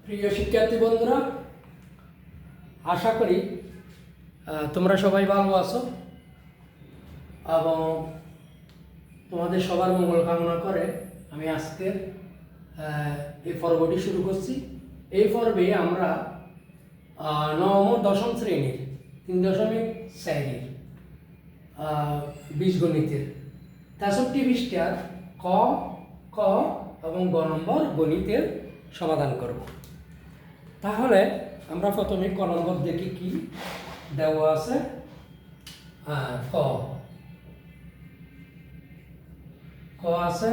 প্রিয় শিক্ষার্থী বন্ধুরা, আশা করি তোমরা সবাই ভালো আছো এবং তোমাদের সবার মঙ্গল কামনা করে আমি আজকের এই পর্বটি শুরু করছি। এই পর্বে আমরা নবম ও দশম শ্রেণীর 3.4 বীজগণিতের 63 পৃষ্ঠার ক, খ এবং গ নম্বর গণিতের সমাধান করব। তাহলে আমরা প্রথমে ক নম্বর দেখি কি দেওয়া আছে। ক আছে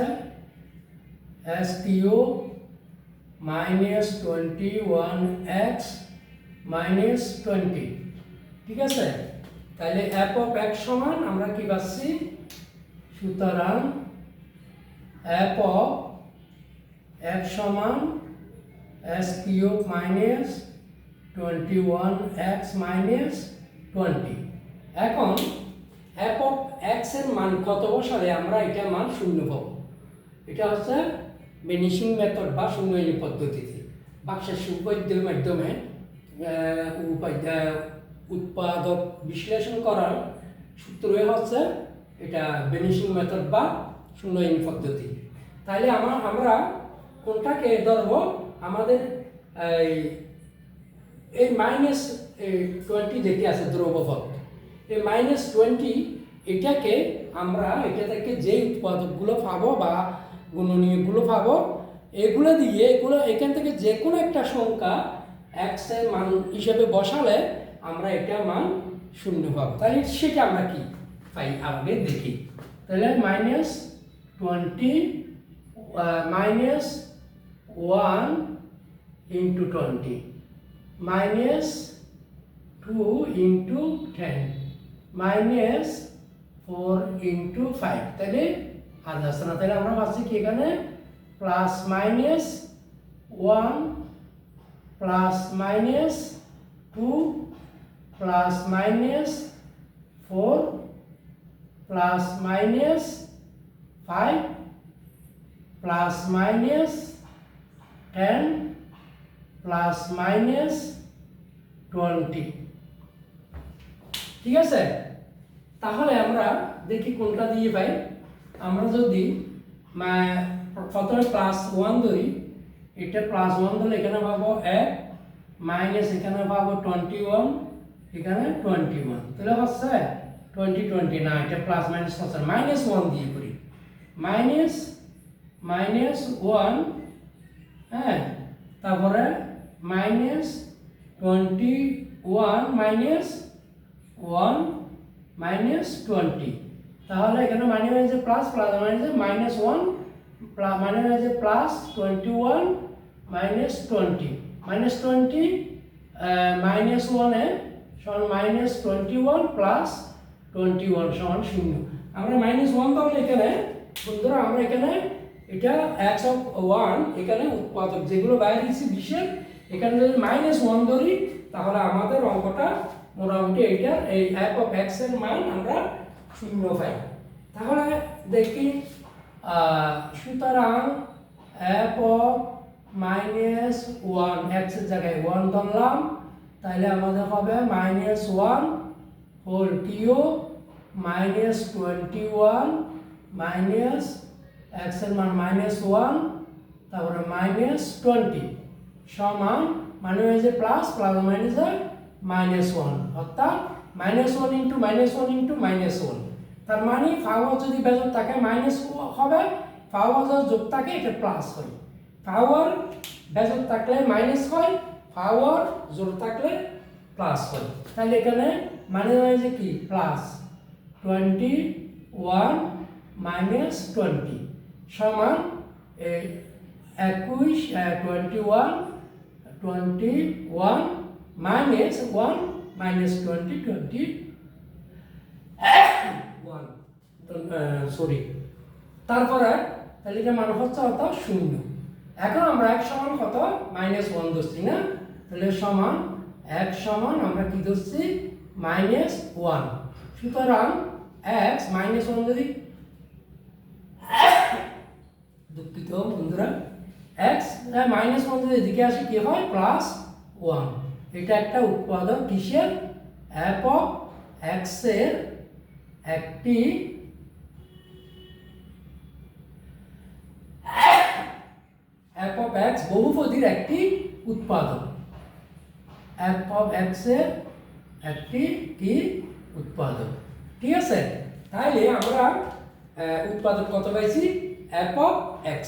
SPO -21x -20, ঠিক আছে। তাহলে f of x সমান আমরা কি পাচ্ছি, সুতরাং f of x সমান SPO -21x -20। এখন f of x এর মান কত বসালে আমরা এটা মান 0 পাবো। এটা হচ্ছে ভ্যানিশিং মেথড বা শূন্যয়নী পদ্ধতিতে বাক্সের উপপাদ্যের মাধ্যমে উৎপাদক বিশ্লেষণ করার সূত্রই হচ্ছে এটা ভ্যানিশিং মেথড বা শূন্যয়নী পদ্ধতি। তাহলে আমরা কোনটাকে ধরবো, আমাদের এই -20 যেটি আছে দ্রব্যপদ, এই -20 এটাকে আমরা এটা থেকে যে উৎপাদকগুলো পাবো বা গুণনীয়কগুলো পাবো, এগুলো দিয়ে এখান থেকে যে কোনো একটা সংখ্যা x এর মান হিসেবে বসালে আমরা এটা মান 0 পাবো। তাহলে সেটা আমরা কি পাই আগে দেখি। তাহলে -20 -1 into 20 -2 into 10 -4 into 5। তাহলে আর আসছে না। তাহলে আমরা পাচ্ছি কি এখানে +-1 +-2 +-4 +-5 +-10 +-20, ঠিক আছে। তাহলে আমরা দেখি কোনটা দিয়ে পাই। আমরা যদি প্রথমে +1 ধরি, এটা +1 ধরলে এখানে পাবো 1 মাইনাস এখানে পাবো 21, এখানে 21, তাহলে হচ্ছে 20 20 না, এটা প্লাস মাইনাস হচ্ছে -1 দিয়ে করি। -1, হ্যাঁ, তারপরে -21 -1 -20, তাহলে এখানে মাইনাসে প্লাস প্লাস মাইনাসে -1 মাইনাসে +21 -20 -20 -1 এ সমান -21 +21 সমান 0। আমরা -1 তাহলে এখানে বন্ধুরা আমরা এখানে এটা x of 1 এখানে উৎপাদক যেগুলো বাইরে দিয়েছি 20 এখানে যদি -1 ধরি তাহলে আমাদের অঙ্কটা মোটামুটি এটা এই f of x এর মান আমরা 0 পাই। তাহলে দেখি সুতরাং f of -1 x এর জায়গায় 1 ধরলাম, তাহলে আমাদের হবে -1 হোল কিউব -21 মাইনাস x এর মান -1 তারপরে -20 সমান মানে প্লাস প্লাস মাইনাসে -1, অর্থাৎ -1 ইন্টু -1 ইন্টু -1। তার মানে পাওয়ার যদি বেজোড় থাকে মাইনাস হবে, পাওয়ার যদি যোগ থাকে এটা প্লাস হয়। পাওয়ার বেজোড় থাকলে মাইনাস হয়, পাওয়ার জোড় থাকলে প্লাস হয়। তাহলে এখানে মানে হয়েছে কি +21 -20 সমান 21 -1 -20 সরি, তারপরে তাহলে এটা মান হচ্ছে অর্থাৎ 0। এখন আমরা x সমান কত -1 ধরছি না, তাহলে সমান x সমান আমরা কি ধরছি -1। সুতরাং x -1 যদি দুঃখিত বন্ধুরা x -1 যদি এদিকে আসে কি হয় +1। এটা একটা উৎপাদক কিসের f of x এর একটি f of x বহুপদীর একটি উৎপাদক। f of x এর একটি কি উৎপাদক, ঠিক আছে। তাহলে আমরা উৎপাদক কত পাইছি f of x।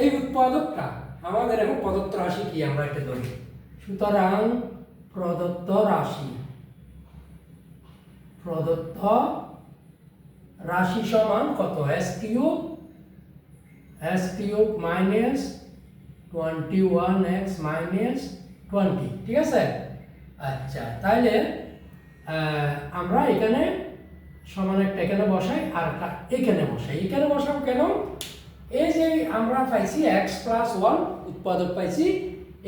এই উৎপাদকটা আমাদের এখন প্রদত্ত রাশি কি আমরা এটা ধরি। সুতরাং প্রদত্ত রাশি সমান কত s cube minus 21x minus 20, ঠিক আছে। আচ্ছা, তাহলে আমরা এখানে সমান একটা এখানে বসাই আর একটা এখানে বসাই। এখানে বসাবো কেন, এই যে আমরা পাইছি x + 1 উৎপাদক পাইছি,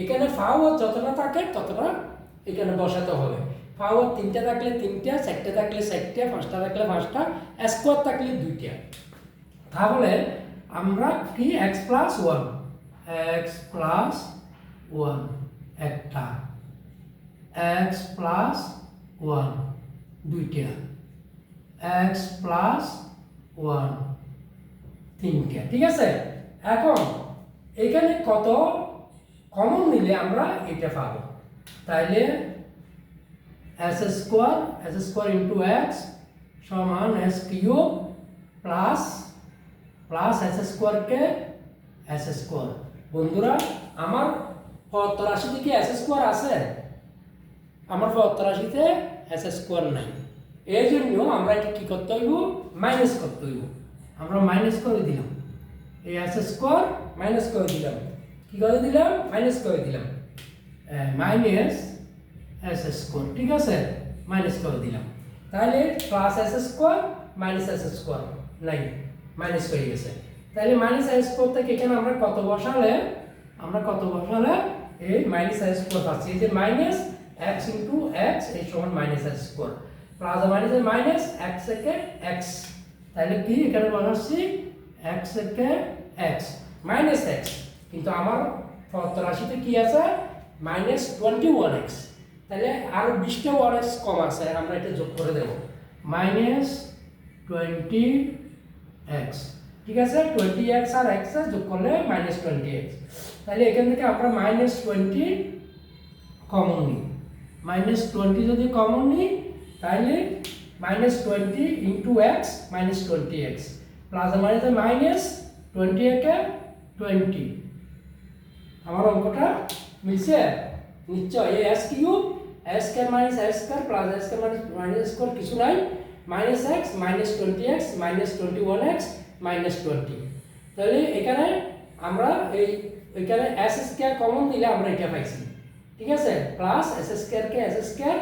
এখানে পাওয়ার যতটা থাকে ততটা এখানে বসাতে হবে। পাওয়ার 3টা থাকলে 3টা, 4টা থাকলে 4টা, 5টা থাকলে 5টা, স্কোয়ার থাকলে 2টা। তাহলে আমরা কি x + 1 একটা, x + 1 2টা, x + 1 3টা, ঠিক আছে। এখন এখানে কত কমন নিলে আমরা এটা পাবো। তাইলে s স্কোয়ার ইন্টু x সমান s কিউব প্লাস s স্কোয়ারকে s স্কোয়ার। বন্ধুরা, আমার পদার্থ রাশিতে কি s স্কোয়ার আছে? আমার পদার্থ রাশিতে s স্কোয়ার নাই। এই জন্য আমরা এটা কি করতে হইব, মাইনাস করতে হইব। আমরা মাইনাস করে দিলাম, এই s স্কোয়ার মাইনাস করে দিলাম। কি করে দিলাম? মাইনাস করে দিলাম, মাইনাস s স্কোয়ার, ঠিক আছে, মাইনাস করে দিলাম। তাহলে plus s square minus s square নাই, মাইনাস হয়ে গেছে। তাহলে মাইনাস s স্কোয়ার থেকে এখানে আমরা কত বসালে এই মাইনাস s স্কোয়ার পাচ্ছি। এই যে মাইনাস x ইন্টু x এই সমান minus s square, plus minus minus x থেকে x। তাহলে কি এখানে বসাচ্ছি x থেকে x মাইনাস x, কিন্তু আমার পদার্থ রাশিতে কি আছে মাইনাস 21x। তাহলে আরো 20টা 1x কম আছে, আমরা এটা যোগ করে দেব মাইনাস 20x, ঠিক আছে। 20x আর x যোগ করলে মাইনাস 20x। তাহলে এখান থেকে আমরা মাইনাস 20 কমন নিই। মাইনাস 20 যদি কমন নিই তাহলে minus 20 into x minus 20x plus minus minus 20 একে 20। আমার অঙ্কটা মিলছে নিশ্চয়। এই s cube s square minus s square plus s square minus square কিছু নাই, minus x minus 20x minus 21x minus 20। তাহলে এখানে আমরা এখানে s স্কয়ার কমন দিলে আমরা এটা পাইছি, ঠিক আছে। প্লাস s স্কয়ার কে s স্কয়ার,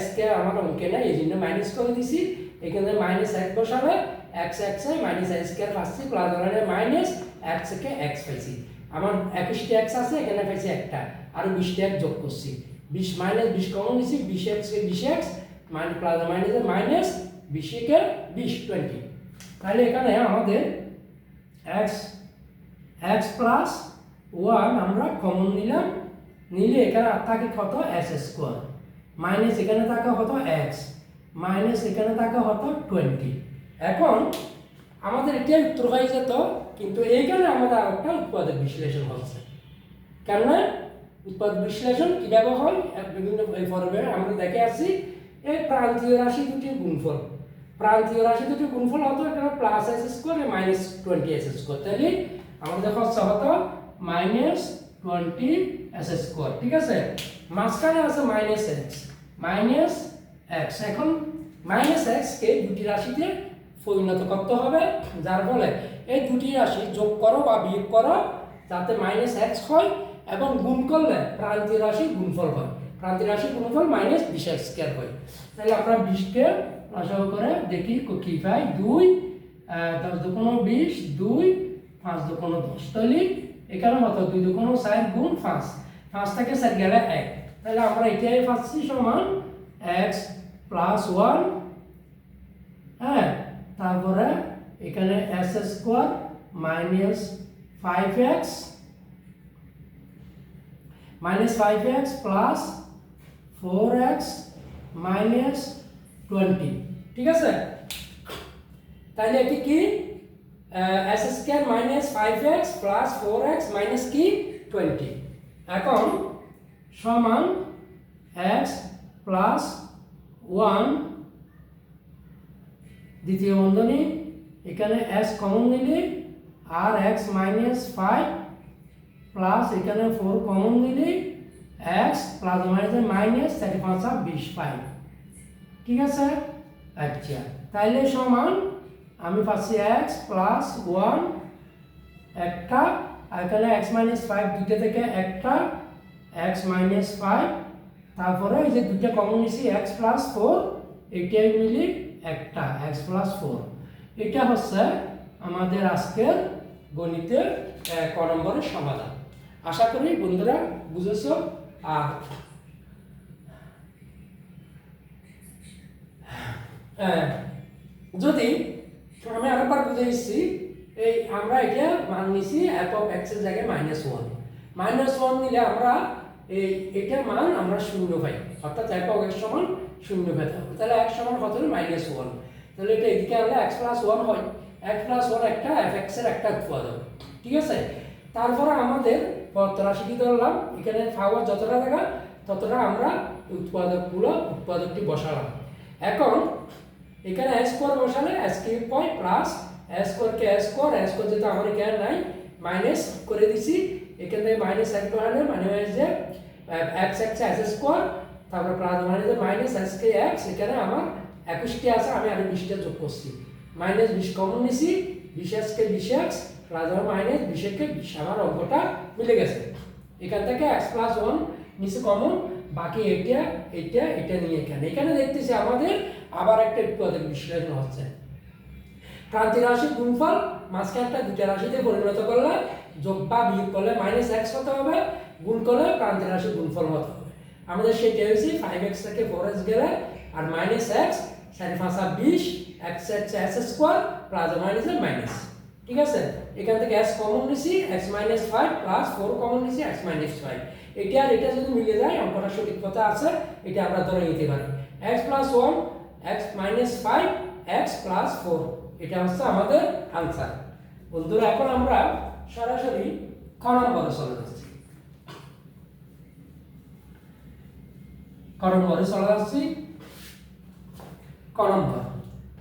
s কে আমার অঙ্কে নাই এই জন্য মাইনাস করে দিছি। এখানে মাইনাস 1 বসালে x x minus s square পাচ্ছি, প্লাস মানে মাইনাস x কে x পাইছি। আমার 21টা x আছে, এখানে পাইছি একটা, আর 20টা x যোগ করছি। 20 মাইনাস 20 কমন নিছি, 20x কে 20x minus plus minus minus 20 কে 20 20। তাহলে এখানে আমাদের x প্লাস 1 আমরা কমন নিলাম, নিলে এখানে আর থাকে কত s স্কয়ার, মাইনাস এখানে থাকে কত x, মাইনাস এখানে থাকে কত 20। এখন আমাদের এটা উত্তর হয়ে যেত, কিন্তু এইখানে আমাদের আরেকটা উৎপাদক বিশ্লেষণ হচ্ছে। কেননা উৎপাদক বিশ্লেষণ কিভাবে হয় বিভিন্ন পর্বে আমরা দেখে আসছি। এই প্রান্তীয় রাশি দুটির গুণফল, হতো এখানে plus s square minus 20s square. তাহলে আমাদের হচ্ছে হতো মাইনাস 20s স্কয়ার, ঠিক আছে। মাঝখানে আছে মাইনাস x। এখন মাইনাস x কে দুটি রাশিতে পরিণত করতে হবে, যার ফলে এই দুটি রাশি যোগ করো বা বিয়োগ করো যাতে মাইনাস x হয়, এবং গুণ করলে প্রান্তীয় রাশির গুণফল হয়। প্রান্তীয় রাশির গুণফল মাইনাস 20x স্কয়ার হয়। তাহলে আমরা 20 কে লসাগু করে দেখি কি পাই। 2 10 দুগুণ 20, 2 5 দুগুণ 10। তাহলে এখানে কত 2 দুগুণ 4 গুণ 5, 5 থেকে 4 গেলে 1। তাহলে আমরা এটাই পাচ্ছি সমান x প্লাস 1, হ্যাঁ, তারপরে এখানে s square minus 5x minus 5x plus 4x minus 20, ঠিক আছে? তাহলে এটি কি S square minus 5x plus 4x minus কি 20 এখন সমান x প্লাস 1 দ্বিতীয় বন্ধনী এখানে s কমন নিলে আর x মাইনাস 5 প্লাস এখানে 4 কমন নিলে x প্লাস মাইনাস 25 ঠিক আছে? আচ্ছা তাইলে সমান আমি পাচ্ছি x প্লাস 1 একটা আর এখানে x মাইনাস 5 দুইটা থেকে একটা x মাইনাস 5 তারপরে এই যে দুইটা কমন নিছি x প্লাস 4 এইটাই মিলি একটা x প্লাস 4 এটা হচ্ছে আমাদের আজকের গণিতের ক নম্বরের সমাধান। আশা করি বন্ধুরা বুঝেছো। আর যদি আমি আরেকবার বুঝে দিচ্ছি, এই আমরা এটা মান নিছি f অফ x এর জায়গায় -1 নিলে আমরা এটা মান আমরা 0 পাই, অর্থাৎ f অফ x সমান 0 পেতে হবে। তাহলে x সমান কত হলো -1, তাহলে এটা এদিকে আনলে x প্লাস 1 হয়, x প্লাস 1 একটা fx এর একটা উৎপাদক, ঠিক আছে? তারপরে আমাদের পদ রাশি কি ধরলাম, এখানে পাওয়ার যতটা টাকা ততটা আমরা উৎপাদকটি বসালাম। এখন এখানে s স্কয়ার বসালে s কিউব পাই প্লাস s স্কয়ার কে s স্কয়ার যেটা আমার এখানে নাই মাইনাস করে দিছি, এখান থেকে মাইনাস এক বসালে মানে হয় যে x s স্কয়ার তারপর প্লাস মানে যে মাইনাস s কে x, এখানে আমার 21টি আছে, আমি আরো 20টা যোগ করছি, মাইনাস 20 কমন নিছি, 20s কে 20x প্লাস মাইনাস 20 কে 20, আমার অঙ্কটা মিলে গেছে। এখান থেকে x প্লাস 1 নিচে কমন, বাকি এটা নিয়ে এখানে দেখতেছি আমাদের আবার একটা উৎপাদক বিশ্লেষণ হচ্ছে। প্রান্তিক রাশির গুণফল মাঝখানটা দুটো রাশিতে পরিণত করলে যোগ বা বিয়োগ করলে মাইনাস x হতে হবে, গুণ করলে প্রান্তিক রাশির গুণফল হতে হবে। আমাদের সেটা হয়েছে 5x থেকে 4x গেলে আর minus x 4×5 20 x s square plus minus, ঠিক আছে? এখান থেকে s কমন নিছি x মাইনাস 5 প্লাস 4 কমন নিছি x মাইনাস 5, এটা আর এটা যদি মিলে যায় অঙ্কটা সঠিক কথা আছে, এটা আমরা ধরে নিতে পারি। x plus 1 x minus 5 x plus 4, এটা হচ্ছে আমাদের আনসার। বন্ধুরা এখন আমরা সরাসরি ক নম্বরে চলে যাচ্ছি।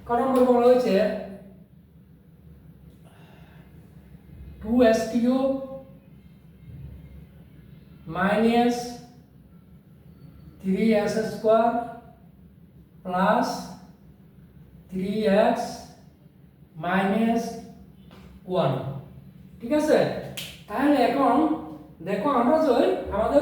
ক নম্বর বলা হয়েছে 2s cube minus 3s square plus 3x minus 1, ঠিক আছে? তাহলে এখন দেখো আমরা যদি আমাদের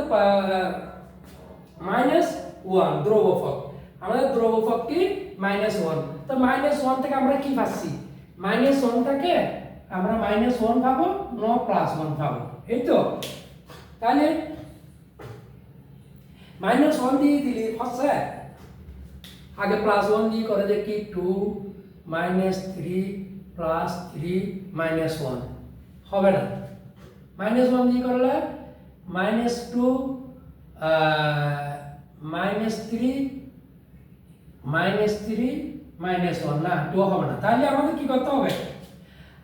-1 দ্রবফল, আমাদের দ্রবফল কি -1, তো -1 থেকে আমরা কি পাচ্ছি, -1টাকে আমরা -1 পাবো না +1 পাবো, এই তো? তাহলে -1 দিয়ে দিলে হচ্ছে আগে +1 দিয়ে করে দেখি 2 -3 + 3 -1 হবে না, -1 দিয়ে করলে -2 -3 -1 না 2 হবে না। তাহলে আমাদের কি করতে হবে,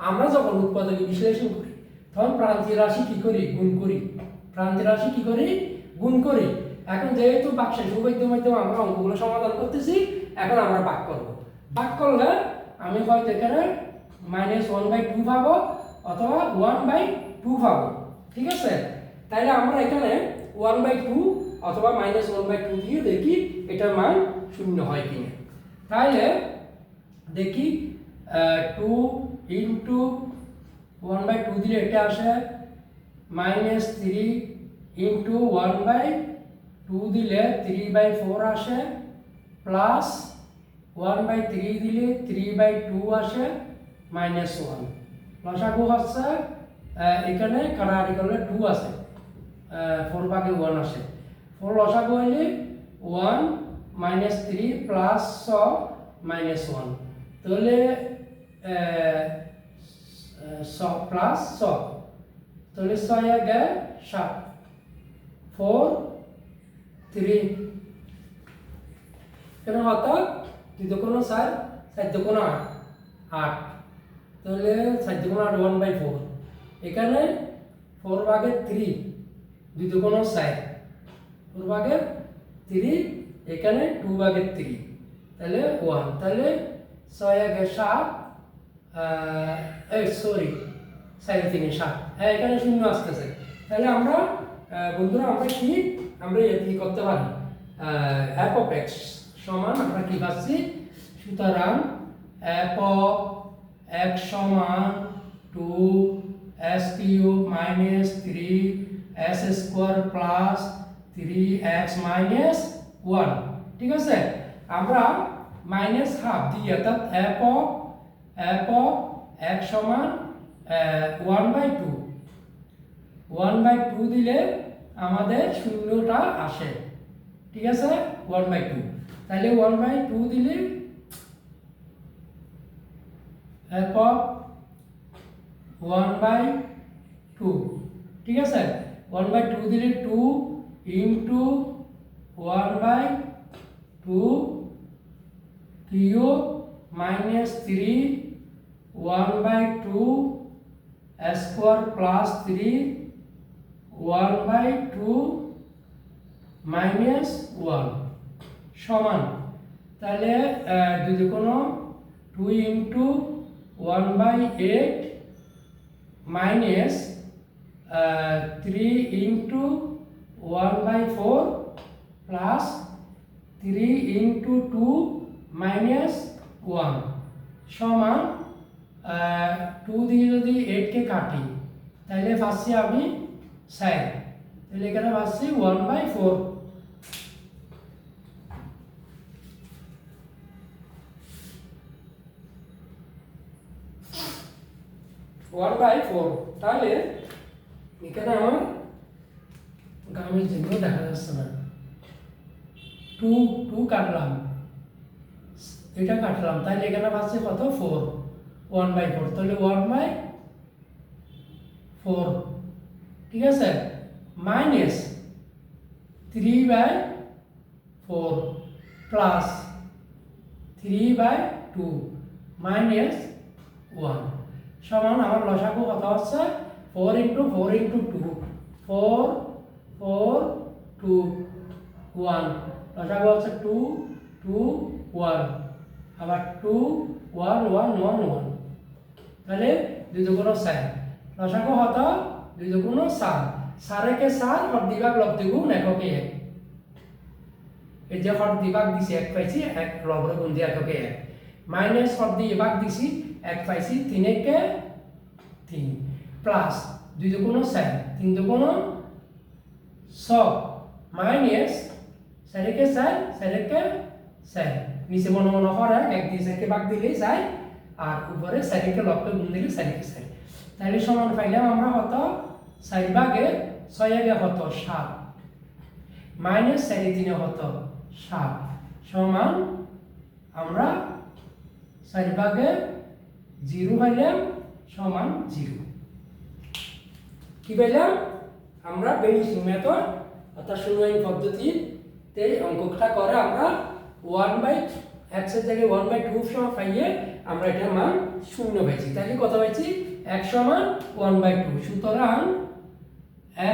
আমরা যখন উৎপাদক বিশ্লেষণ করি তখন প্রান্তীয় রাশি কি করি, গুণ করি। এখন যেহেতু বাক্সের সুবিধার মাধ্যমে আমরা অঙ্কগুলো সমাধান করতেছি, এখন আমরা ভাগ করব। ভাগ করলে আমি হয়তো এখানে -1/2 পাবো অথবা 1/2 পাবো, ঠিক আছে? তাহলে আমরা এখানে 1/2 অথবা -1/2 দিয়ে দেখি এটার মান 0 হয় কিনা। তাহলে দেখি 2 ইনটু 1/2 দিলে এটা আসে -3 ইনটু 1/2 দিলে 3/4 আসে প্লাস 1/3 দিলে 3/2 আসে -1, লসাগু হচ্ছে এখানে কাটাকাটি করলে 2 আছে, 4 ভাগে 1 আসে, 4 লসাগু হইলে 1 -3 প্লাস 1 তাহলে প্লাস তাহলে 6 7 4 3 এখানে অর্থাৎ 2 দুগুণ 4 4 দুগুণ 8 তাহলে 4 দুগুণ 8 1/4 এখানে 4 ভাগের 3 2 দুগুণ 4 4 ভাগের 3 এখানে 2 ভাগের 3 তাহলে 1 তাহলে 6 আগে 7 সরি 4 3 7 হ্যাঁ এখানে শূন্য আসতেছে তাহলে আমরা বন্ধুরা আমরা কি করতে পারি f of x সমান আমরা কি পাচ্ছি সুতরাং f of x সমান 2 s cube minus 3 s square plus 3x minus 1 ঠিক আছে আমরা মাইনাস হাফ দিই অর্থাৎ f of x সমান 1/2 1/2 দিলে আমাদের শূন্যটা আসে ঠিক আছে 1/2 তাহলে 1/2 দিলে f of 1/2 ঠিক আছে 1/2 দিলে 2 into 1/2 cube minus 3 1/2 square plus 3 1/2 minus 1 সমান তাহলে যদি কোনো 2 into 1/8 minus 3 into 1/4 plus 3 into 2 minus 1 সমান 2 দিয়ে যদি 8 কে কাটি তাহলে পাচ্ছি আমি 4 তাহলে এখানে পাচ্ছি 1/4 1/4 তাহলে এখানে আমার গ্রামের চিহ্ন দেখা যাচ্ছে না 2 কাটলাম এটা কাটলাম তাহলে এখানে পাচ্ছি কত 4 1/4 তাহলে 1/4 ঠিক আছে মাইনাস 3/4 প্লাস 3/2 মাইনাস 1 সমান আমার লসাগু কত হচ্ছে 4 into 4 into 2 4 4 2 1 লসাগু হচ্ছে 2 2 1 আবার 2 1 1 1 1 তাহলে 2 দুগুণ 4 লসাগু হতো 2 দুগুণ 4 4 কে 4 আর দিবাগ লব দ্বিগুণ এককে 1 এই যে হর দিবাগ দিছি 1 পাইছি 1 লব গুণ দিয়ে এককে 1 মাইনাস হর দিবাগ দিছি 1 পাইছি 3 কে 3 প্লাস 2 দুগুণ 4 3 দুগুণ 6 মাইনাস 4 কে 4 4 কে 4 নিচে মনে মনে করে 1 দিয়ে 4 কে ভাগ দিলেই যায় আর উপরে 4 কে লবকে গুণ দিলে 4 কে 4 তাহলে সমান পাইলাম আমরা কত 4 ভাগে 6 আগে কত 7 মাইনাস 4 3 কত 7 সমান আমরা 4 ভাগে 0 পাইলাম সমান 0 কি পাইলাম আমরা বেনিফিট মেথড অর্থাৎ শূন্যায়ন পদ্ধতিতে অঙ্কটা করে আমরা 1/x এর জায়গায় 1/2 সমান পাইয়ে আমরা এটার মান 0 পাইছি তাহলে কত পাইছি x সমান 1/2 সুতরাং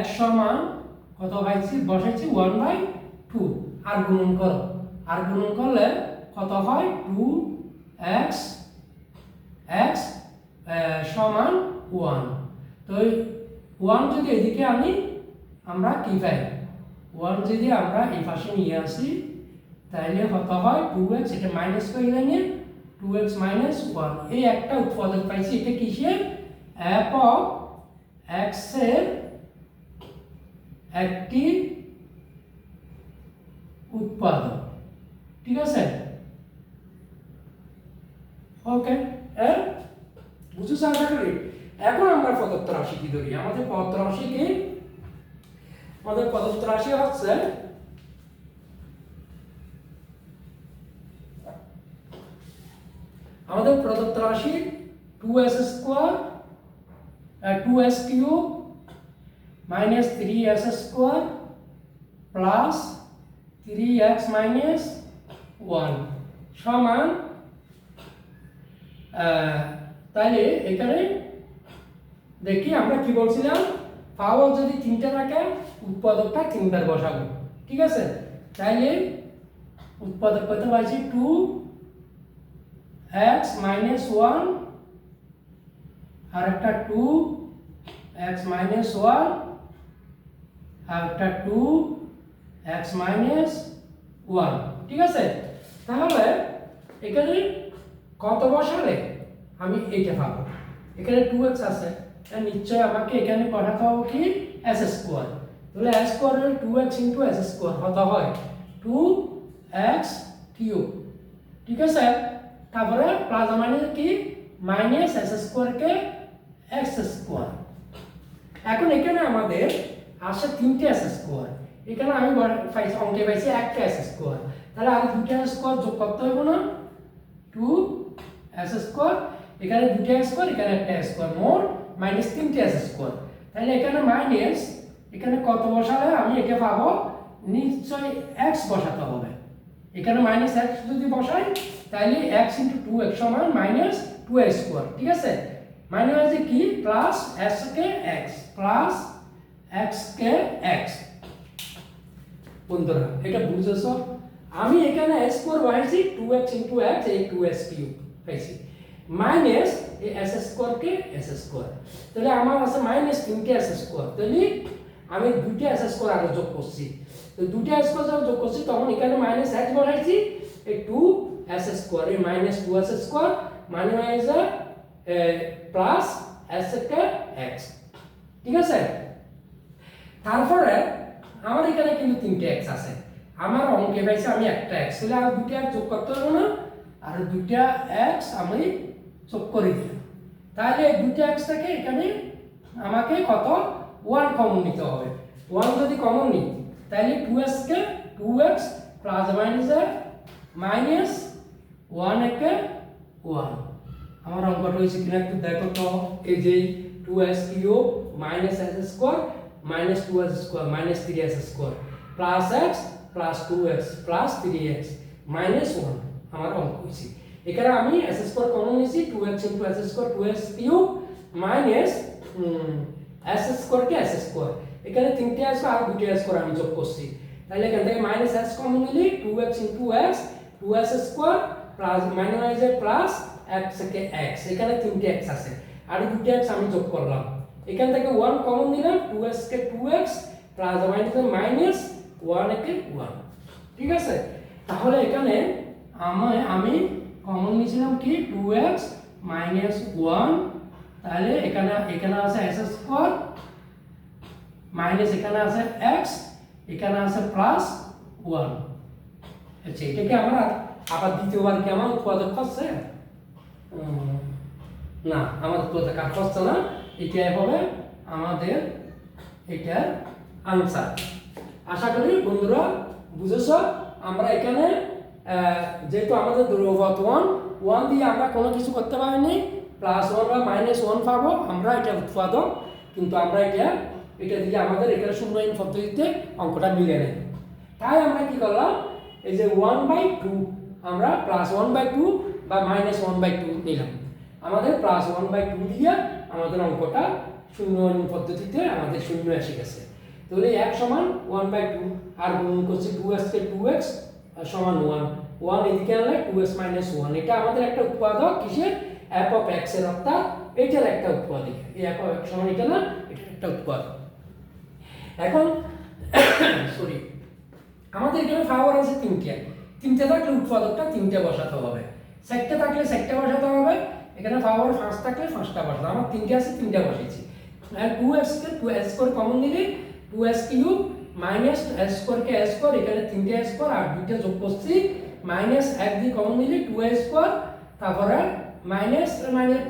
x সমান কত পাইছি বসাইছি 1/2 আর গুণন করলে কত হয় 2x x সমান 1 তো 1 যদি এদিকে আনি আমরা কি পাই 1 যদি আমরা এই পাশে নিয়ে আসি তাহলে কত হয় 2x এটা মাইনাস করে নিয়ে 2x minus 1 এই একটা উৎপাদক পাইছি এটা কিসের f of x এর একটি উৎপাদক ঠিক আছে ওকে বুঝছো আশা করি এখন আমরা প্রদত্ত রাশি কি ধরি আমাদের প্রদত্ত রাশি কি আমাদের প্রদত্ত রাশি হচ্ছে আমাদের প্রদত্ত রাশি 2s square 2s cube minus 3s square plus 3x minus 1 সমান তাহলে এখানে দেখি আমরা কি বলছিলাম, পাওয়ার যদি 3টা থাকে উৎপাদকটা 3বার বসাবো, ঠিক আছে। তাইলে উৎপাদক কত পাইছি 2x মাইনাস 1 আর একটা 2x মাইনাস 1 আর একটা 2x মাইনাস 1, ঠিক আছে। তাহলে এখানে কত বসালে আমি এইটা পাবো, এখানে 2x আছে, নিশ্চয় আমাকে এখানে বসাতে হবে কি s স্কয়ার। তাহলে s স্কয়ার হলে 2x s স্কয়ার হতে হয় 2x কিউব, ঠিক আছে। তারপরে প্লাস মাইনাস কি মাইনাস s স্কয়ার কে x স্কয়ার। এখন এখানে আমাদের আসে 3টে s স্কয়ার, এখানে আমি পাইছি অঙ্কে পাইছি একটা s স্কয়ার, তাহলে আর 2টা s স্কয়ার যোগ করতে হবে না, 2s স্কয়ার, এখানে 2টা s স্কয়ার, এখানে একটা s স্কয়ার, মোট মাইনাস 3টে s স্কয়ার। তাহলে এখানে মাইনাস, এখানে কত বসালে আমি এটা পাবো, নিশ্চয় x বসাতে হবে। এখানে মাইনাস x যদি বসাই তাহলে x * 2x সমান মাইনাস 2x স্কয়ার, ঠিক আছে। মাইনাস কি প্লাস s কে x প্লাস x কে x। বন্ধুরা এটা বুঝেছো, আমি এখানে s স্কয়ার বসাইছি 2x * x এই 2s কিউব পাইছি, মাইনাস এই s স্কয়ার কে s স্কয়ার। তাহলে আমার আছে মাইনাস 3টে s স্কয়ার, তাহলে আমি 2টে s স্কয়ার আগে যোগ করছি, তো 2টে s স্কয়ার যখন যোগ করছি তখন এখানে মাইনাস x বসাইছি, এই 2s স্কয়ার এই মাইনাস 2s স্কয়ার মানে হয়ে যায় প্লাস s কে x, ঠিক আছে। তারপরে আমার এখানে কিন্তু 3টে x আছে, আমার অঙ্কে পাইছে আমি একটা x, তাহলে আর 2টা যোগ করতে হবে না, আর 2টা x আমি যোগ করে দিলাম। তাহলে এই 2টা x থেকে এখানে আমাকে কত 1 কমন নিতে হবে, 1 যদি কমন নিই তাহলে 2s কে 2x প্লাস মাইনাস 1 কে 1। আমার অঙ্কটা হয়েছে কিনা একটু দেখো তো, এই যে 2s cube minus s square minus 2s square minus 3s square plus x plus 2x plus 3x minus 1 আমার অঙ্ক হয়েছে। এখানে আমি s স্কয়ার কমন নিয়েছি, 2x * s square 2s cube minus s square কে s স্কয়ার, এখানে 3টে s আর 2টে s স্কয়ার আমি যোগ করছি, তাহলে এখান থেকে মাইনাস s কমন নিলে 2x * x 2s square plus minus plus x কে x, এখানে 3টে x আছে আর 2টে x আমি যোগ করলাম, এখান থেকে 1 কমন নিলাম, 2s কে 2x প্লাস মাইনাস 1 কে 1, ঠিক আছে। তাহলে এখানে আমি কমন নিয়েছিলাম কি 2x মাইনাস 1, তাহলে এখানে আছে s স্কয়ার মাইনাস এখানে আছে x, এখানে আছে প্লাস 1। আচ্ছা এটাকে আমরা আবার দ্বিতীয়বার কি আমার উৎপাদক হচ্ছে না, আমার উৎপাদক আর হচ্ছে না, এটাই হবে আমাদের এটার আনসার। আশা করি বন্ধুরা বুঝেছো। আমরা এখানে যেহেতু আমাদের ধ্রুবক 1 দিয়ে আমরা কোনো কিছু করতে পারিনি, প্লাস 1 বা মাইনাস 1 পাবো আমরা, এটা উৎপাদক, কিন্তু আমরা এটা দিয়ে আমাদের এখানে শূন্যহীন পদ্ধতিতে অঙ্কটা মিলে নেই। তাই আমরা কি করলাম, এই যে 1/2 আমরা প্লাস 1/2 বা মাইনাস 1/2 নিলাম, আমাদের প্লাস 1/2 দিয়ে আমাদের অঙ্কটা শূন্যহীন পদ্ধতিতে আমাদের শূন্য এসে গেছে। তাহলে x সমান 1/2 আর গুণ করছি 2s কে 2x সমান 1 এদিকে আনলে 2s মাইনাস 1, এটা আমাদের একটা উৎপাদক কিসের f অফ x এর, অর্থাৎ এটার একটা উৎপাদক, এই f অফ x সমান এটা না, এটার একটা উৎপাদক। এখন সরি আমাদের এখানে পাওয়ার আছে 3টে থাকলে উৎপাদকটা 3টে বসাতে হবে, 4টে থাকলে 4টে বসাতে হবে, এখানে পাওয়ার 5 থাকলে 5টা বসাতে হবে, আমার 3টে আছে 3টে বসিয়েছি। আর 2x কে 2s স্কয়ার কমন নিলে 2s cube minus s square কে s স্কয়ার, এখানে 3টে s স্কয়ার আর 2টে যোগ করছি, মাইনাস 1 দিয়ে কমন নিলে 2s স্কয়ার, তারপরে মাইনাস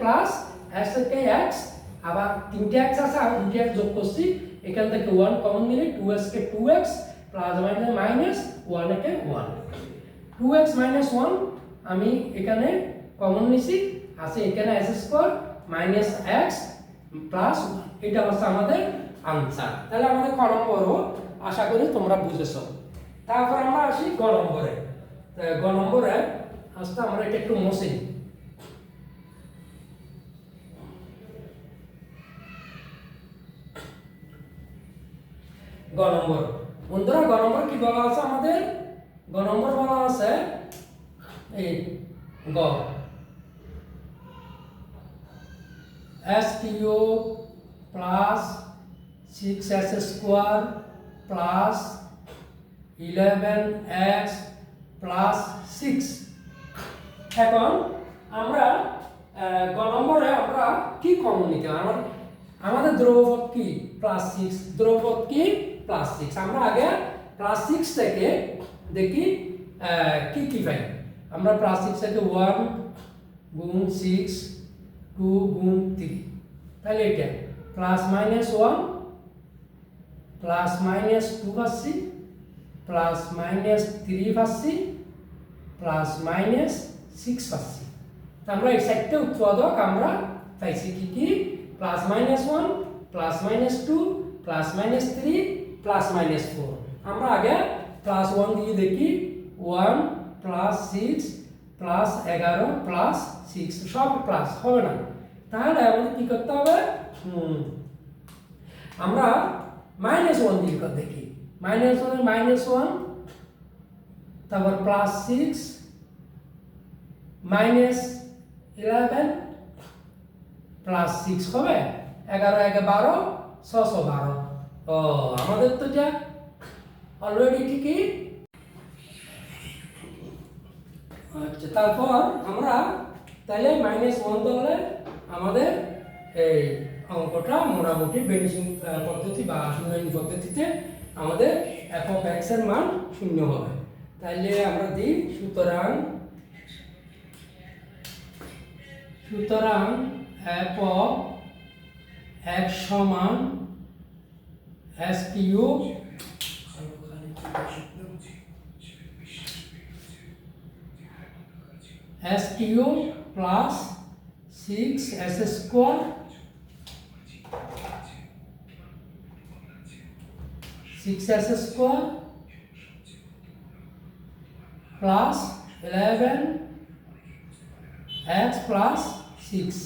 প্লাস s কে x, আবার 3টে x আছে আর 2টে x যোগ করছি, এখান থেকে 1 কমন নিলে 2s কে 2x প্লাস মাইনাস 1 কে 1, 2x মাইনাস 1 আমি এখানে কমন নিছি, আছে এখানে s square minus x plus 1, এটা হচ্ছে আমাদের আনসার। তাহলে আমাদের ক নম্বর আশা করি তোমরা বুঝেছো। তারপর আমরা আসি গ নম্বরে। গ নম্বরে আসতে আমরা এটা একটু মুছি। গ নম্বর বন্ধুরা, গ নম্বর কি বলা আছে আমাদের? গ নম্বর বলা আছে এই গ s cube plus 6s square plus 11x plus 6। এখন আমরা গ নম্বরে আমরা কি কমন নিতে হবে? আমাদের দ্রব্যপদ কি? প্লাস 6। দ্রব্যপদ কি? প্লাস 6। আমরা আগে প্লাস 6 থেকে দেখি কি কি পাই। আমরা প্লাস 6 থেকে 1 গুণ 6 2 গুণ 3, তাহলে এটা প্লাস মাইনাস 1 প্লাস মাইনাস 2 পাচ্ছি, প্লাস মাইনাস 3 পাচ্ছি, প্লাস মাইনাস 6 পাচ্ছি। আমরা এই চারটে উৎপাদক আমরা পাইছি কি কি? Plus minus 1 plus minus 2 plus minus 3 plus minus 4। আমরা আগে প্লাস 1 দিয়ে দেখি। 1 প্লাস 6 প্লাস 11 প্লাস 6 সব প্লাস হবে না, তাহলে আমাদের কি করতে হবে? আমরা মাইনাস 1 দিয়ে দেখি। মাইনাস 1 মাইনাস 1, তারপর প্লাস 6 মাইনাস 11 প্লাস 6 হবে 11 1 12 612। ও আমাদের তো যা অলরেডি ঠিকই। আচ্ছা, তারপর আমরা তাহলে মাইনাস 1 ধরলে আমাদের এই অঙ্কটা মোটামুটি বেনিফিট পদ্ধতি বা শূন্যায়ন পদ্ধতিতে আমাদের f of x এর মান 0 হবে। তাহলে আমরা দিই সুতরাং f of x সমান s cube s cube plus 6s square plus 11x plus 6।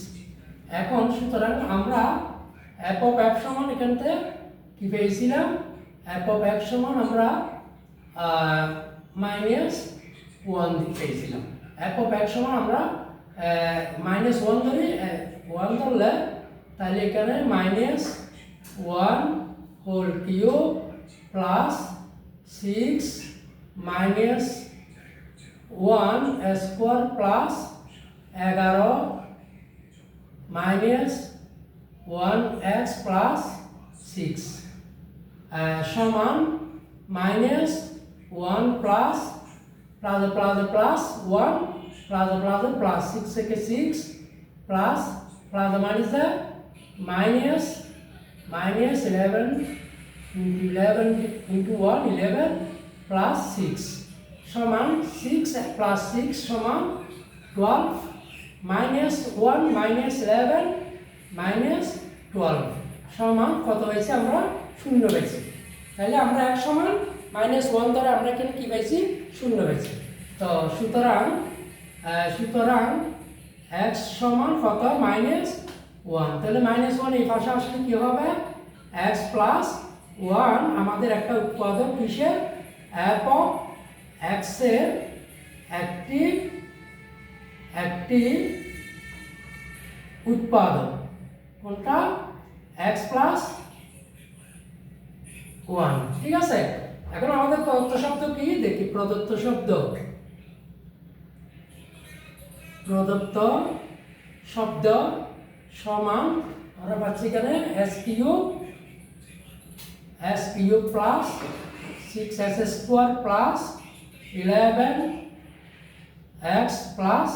এখন সুতরাং আমরা f of x সমান এখান থেকে কি পেয়েছিলাম? f of x সমান আমরা মাইনাস 1 পেয়েছিলাম। f of x সমান আমরা মাইনাস 1 ধরি, 1 ধরলে তাহলে এখানে minus 1 whole cube plus 6 minus 1 square plus 11 minus 1x plus 6 সমান minus 1 plus plus plus plus 1 plus plus plus 6 থেকে 6 plus plus minus minus minus 11 into 1 11 plus 6 সমান 6 প্লাস 6 সমান 12 মাইনাস 1 মাইনাস 11 মাইনাস 12 সমান কত হয়েছে? আমরা 0 পেয়েছি। তাহলে আমরা এক সমান মাইনাস 1 ধরে আমরা এখানে কি পাইছি? 0 পেয়েছি। তো সুতরাং x সমান কত? মাইনাস 1। তাহলে মাইনাস 1 এই পাশে আসলে কি হবে? x প্লাস 1 আমাদের একটা উৎপাদক কিসের? f of x এর একটি উৎপাদক। কোনটা? x plus 1। ঠিক আছে, এখন আমাদের প্রদত্ত শব্দ কি দেখি। প্রদত্ত শব্দ সমান আমরা পাচ্ছি এখানে s cube plus 6s square plus 11x plus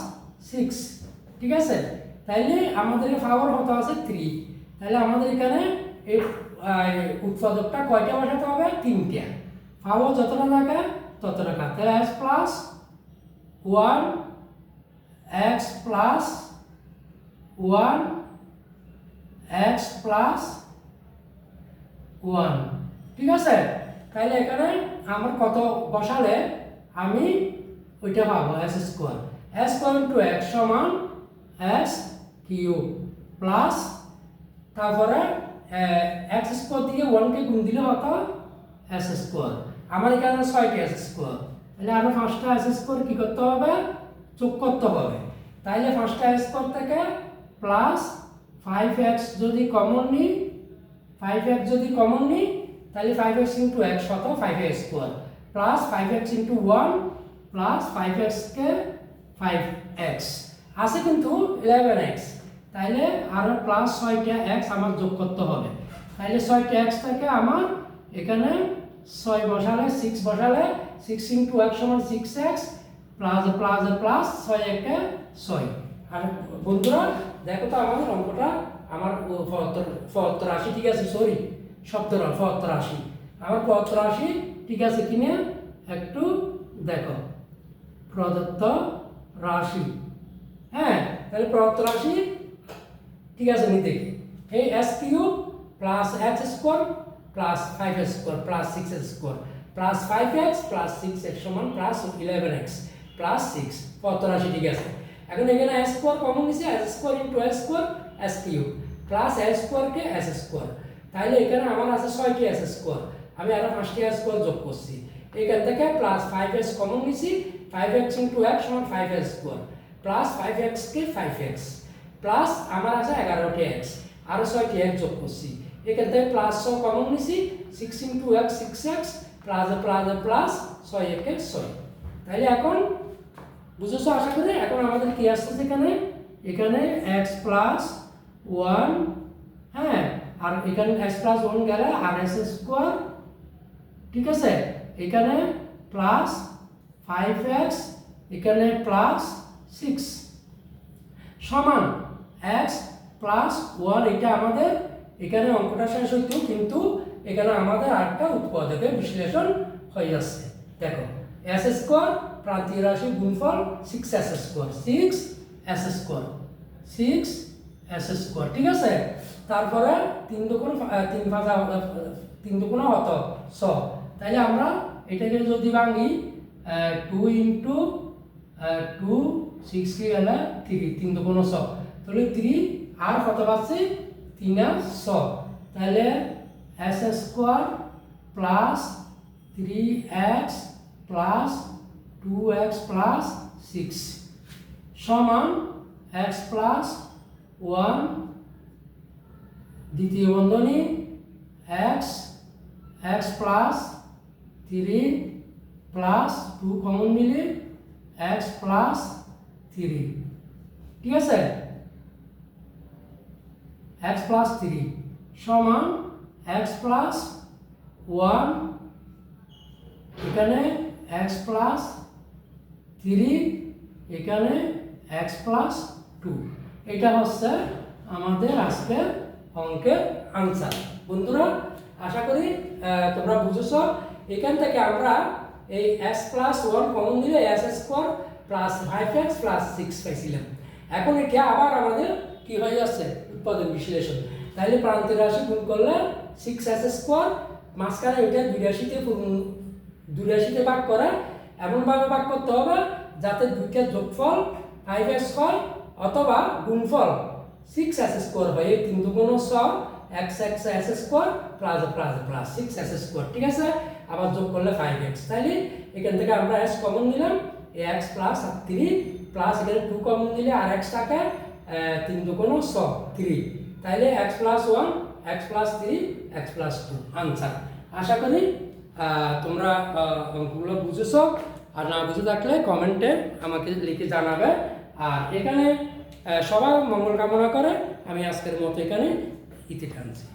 6। ঠিক আছে, তাইলে আমাদের পাওয়ার কত আছে? 3। তাহলে আমাদের এখানে এই উৎপাদকটা কয়টা বসাতে হবে? 3টা। পাওয়ার যতটা থাকে তত টাকা। তাহলে s plus 1 x plus 1 x plus 1। ঠিক আছে, তাহলে এখানে আমার কত বসালে আমি ওইটা পাবো S square. S square into x সমান এস কিউ প্লাস তারপরে এক্স স্কোয়ার দিয়ে 1কে গুণ দিলে হতো এস স্কোয়ার। আমার এখানে 6টা এস স্কোয়ার, তাহলে আরো 5টা এস স্কোয়ার কি করতে হবে, যোগ করতে হবে। তাইলে 5টা এস স্কোয়ার থেকে প্লাস 5x যদি কমন নিই, 5x যদি কমন নিই তাহলে 5x ইন্টু এক্স হত 5x square plus 5x into 1 plus 5x কে 5x আছে কিন্তু 11x, তাইলে আরো প্লাস 6টা x আমার যোগ করতে হবে। তাইলে 6টা x থেকে আমার এখানে 6 বসালে 6 বসালে 6 ইন্টু x সমান 6x প্লাস প্লাস প্লাস 6 একে 6। আর বন্ধুরা দেখো তো আমাদের অঙ্কটা আমার 75 ঠিক আছে, সরি 75 আমার 75 ঠিক আছে কিনা একটু দেখো। প্রদত্ত রাশি, হ্যাঁ তাহলে প্রদত্ত রাশি ঠিক আছে নি দেখি। এই S cube plus x square plus 5x square plus 6x square plus 5x plus 6x সমান প্লাস 11x প্লাস 6 85 ঠিক আছে। এখন এখানে s স্কোয়ার কমন নিছে, s square into s square s cube plus s square কে s square, তাহলে এখানে আমার আছে 6টি s স্কোয়ার, আমি আরো 5টি s স্কোয়ার যোগ করছি। এখান থেকে প্লাস 5x কমন নিছি, 5x ইনটু x সমান 5x স্কোয়ার প্লাস 5x কে 5x প্লাস আমার আছে 11টি x, আরো 6টি x যোগ করছি। এখান থেকে প্লাস 6 কমন নিছি, 6 into x 6x plus plus plus 6 একে 6। তাহলে এখন বুঝেছো আশা করি। এখন আমাদের কি আসছে এখানে, এখানে x প্লাস 1, হ্যাঁ আর এখানে x প্লাস 1 গেলে আর s স্কোয়ার ঠিক আছে, এখানে প্লাস 5x এখানে প্লাস 6 সমান x প্লাস 1। এটা আমাদের এখানে অঙ্কটা শেষ হইতো, কিন্তু এখানে আমাদের আরেকটা উৎপাদকের বিশ্লেষণ হয়ে যাচ্ছে। দেখো s স্কোয়ার প্রান্তীয় রাশি গুণফল 6s square 6s square 6s square ঠিক আছে। তারপরে 3 দুগুণ 3 দুগুণ হত 6, তাহলে আমরা এটাকে যদি ভাঙি 2 ইনটু 2 6 কি গেল 3, 3 দুগুণ 6, তাহলে 3 আর কত পাচ্ছি 3 আর 6, তাহলে s square plus 3x plus 2x plus 6 সমান x প্লাস 1 দ্বিতীয় বন্ধনী x প্লাস 3 প্লাস 2 কমন নিলে x প্লাস 3 ঠিক আছে, x প্লাস 3 সমান x প্লাস 1 এখানে x প্লাস 3 এখানে x প্লাস 2। এটা হচ্ছে আমাদের আজকের অঙ্কের আনসার। বন্ধুরা আশা করি তোমরা বুঝেছো। এখান থেকে আমরা এই x প্লাস 1 কমন দিলে s square plus 5x plus 6 পাইছিলাম। এখন এটা আবার আমাদের কি হয়ে যাচ্ছে, উৎপাদক বিশ্লেষণ। তাহলে প্রান্তীয় রাশি গুণ করলে 6s স্কোয়ার, মাঝখানে এটা 82তে ভাগ করে এমনভাবে ভাগ করতে হবে যাতে দুইটা যোগফল 5s হয় অথবা গুণফল 6s স্কোয়ার হয়। 3 দুগুণ 6 x s square plus plus plus 6s square ঠিক আছে, আবার যোগ করলে 5x। তাহলে এখান থেকে আমরা s কমন নিলাম, x প্লাস 3 প্লাস এখানে 2 কমন নিলে আর x থাকে 3 দুগুণ 6 3, তাহলে x plus 1 x plus 3 x plus 2 answer. আশা করি তোমরা অঙ্কগুলো বুঝেছো, আর না বুঝে থাকলে কমেন্টে আমাকে লিখে জানাবে। আর এখানে সবার মঙ্গল কামনা করে আমি আজকের মতো এখানে ইতি টানছি।